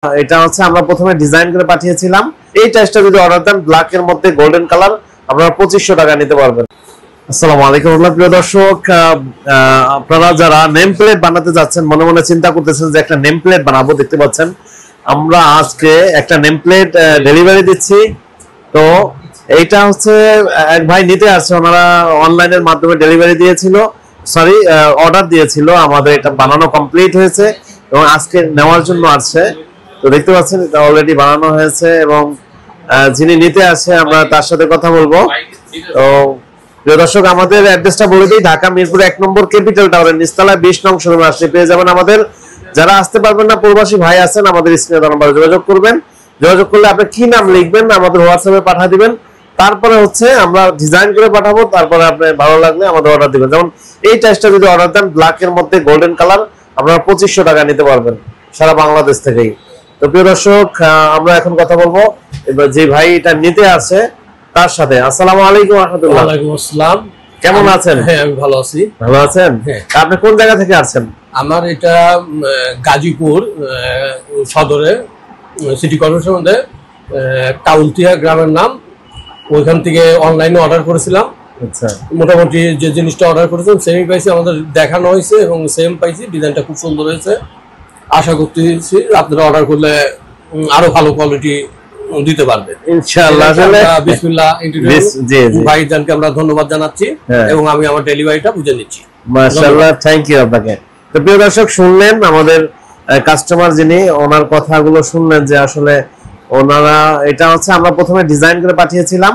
এটা হচ্ছে আমরা প্রথমে ডিজাইন করে পাঠিয়েছিলাম। এই টাইসটা যদি অর্ডার দেন ব্ল্যাক এর মধ্যে গোল্ডেন কালার, আপনারা 2500 টাকা নিতে পারবেন। আসসালামু আলাইকুম প্রিয় দর্শক, আপনারা যারা নেম প্লেট বানাতে যাচ্ছেন, মনে মনে চিন্তা করতেছেন যে একটা নেম প্লেট বানাবো, দেখতে পাচ্ছেন আমরা আজকে একটা নেম প্লেট ডেলিভারি দিচ্ছি। তো এইটা হচ্ছে এক ভাই নিতে আসছে, ওনারা অনলাইনের মাধ্যমে ডেলিভারি দিয়েছিল, সরি অর্ডার দিয়েছিল, আমাদের এটা বানানো কমপ্লিট হয়েছে এবং আজকে নেওয়ার জন্য আসছে। তো দেখতে পাচ্ছেন এটা অলরেডি বানানো হয়েছে এবং যিনি নিতে আসে আমরা তার সাথে কথা বলবো। তো প্রিয় দর্শক, আমাদের অ্যাড্রেসটা বলে দিই, ঢাকা মিরপুর 1 নম্বর ক্যাপিটাল টাওয়ারের নিচতলায় 20 নং শোরুমে আসলে পেয়ে যাবেন আমাদের। যারা আসতে পারবেন না, প্রবাসী ভাই আছেন, আমাদের স্ক্রিনে দেওয়া নম্বরে যোগাযোগ করবেন। যোগাযোগ করলে আপনি কি নাম লিখবেন আমাদের হোয়াটসঅ্যাপে পাঠিয়ে দিবেন, তারপরে হচ্ছে আমরা ডিজাইন করে পাঠাবো, তারপরে আপনি ভালো লাগলে আমাদের অর্ডার দিবেন। যেমন এই টাইসটা যদি অর্ডার দেন ব্ল্যাক এর মধ্যে গোল্ডেন কালার, আপনারা 2500 টাকা নিতে পারবেন সারা বাংলাদেশ থেকেই। তো প্রিয় দর্শক, আমরা এখন কথা বলবো এবার যে ভাই এটা নিতে আছে তার সাথে। আসসালামু আলাইকুম ওয়া রাহমাতুল্লাহ। ওয়া আলাইকুম আসসালাম। কেমন আছেন? হ্যাঁ, আমি ভালো আছি। ভালো আছেন? আপনি কোন জায়গা থেকে আসছেন? আমার এটা গাজীপুর সদরে সিটি কর্পোরেশনের মধ্যে কাউলতিয়া গ্রামের নাম, ওইখান থেকে অনলাইনে অর্ডার করেছিলাম। আচ্ছা, মোটামুটি যে জিনিসটা অর্ডার করেছেন সেমই পাইছি, আমাদের দেখানো হয়েছে এবং সেম পাইছি। ডিজাইনটা খুব সুন্দর হয়েছে, আশা করতেছি আপনারা অর্ডার করলে আরো ভালো কোয়ালিটি দিতে পারবে ইনশাআল্লাহ। বিসমিল্লাহ, ভাইজানকে আমরা ধন্যবাদ জানাচ্ছি এবং আমি আমার ডেলিভারিটা বুঝে নিচ্ছি। মাশাআল্লাহ, থ্যাংক ইউ আপনাকে। তো প্রিয় দর্শক, শুনলেন আমাদের কাস্টমার যিনি, ওনার কথাগুলো শুনলেন যে আসলে ওনারা এটা হচ্ছে আমরা প্রথমে ডিজাইন করে পাঠিয়েছিলাম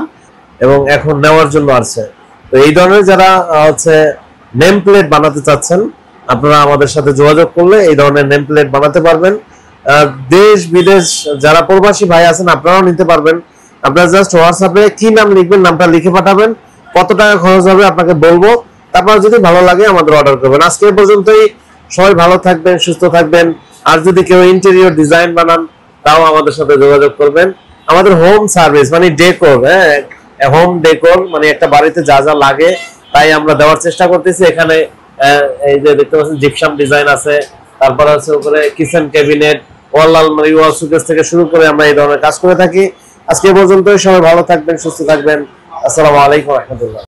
এবং এখন নেওয়ার জন্য আসছে। তো এই ধরনের যারা হচ্ছে নেম প্লেট বানাতে চাচ্ছেন, আপনারা আমাদের সাথে যোগাযোগ করলে এই ধরনের নেম প্লেট বানাতে পারবেন। দেশ বিদেশ যারা প্রবাসী ভাই আছেন, আপনারাও নিতে পারবেন। আপনারা জাস্ট হোয়াটসঅ্যাপে কি নাম লিখবেন, নামটা লিখে পাঠাবেন, কত টাকা খরচ হবে আপনাকে বলবো, তারপর যদি ভালো লাগে আমাদের অর্ডার করবেন। আজকে পর্যন্তই, সবাই ভালো থাকবেন, সুস্থ থাকবেন। আর যদি কেউ ইন্টেরিয়র ডিজাইন বানান, তাও আমাদের সাথে যোগাযোগ করবেন। আমাদের হোম সার্ভিস মানে ডেকোর, হোম ডেকোর মানে একটা বাড়িতে যা যা লাগে তাই আমরা দেওয়ার চেষ্টা করতেছি। এখানে এই যে দেখতে পাচ্ছেন জিপসাম ডিজাইন আছে, তারপর আছে উপরে কিচেন ক্যাবিনেট, ওয়াল আলমারি, ওয়াল শোকেস থেকে শুরু করে আমরা এই ধরনের কাজ করে থাকি। আজকে পর্যন্তই, সবাই ভালো থাকবেন, সুস্থ থাকবেন। আসসালামু আলাইকুম ওয়া রাহমাতুল্লাহ।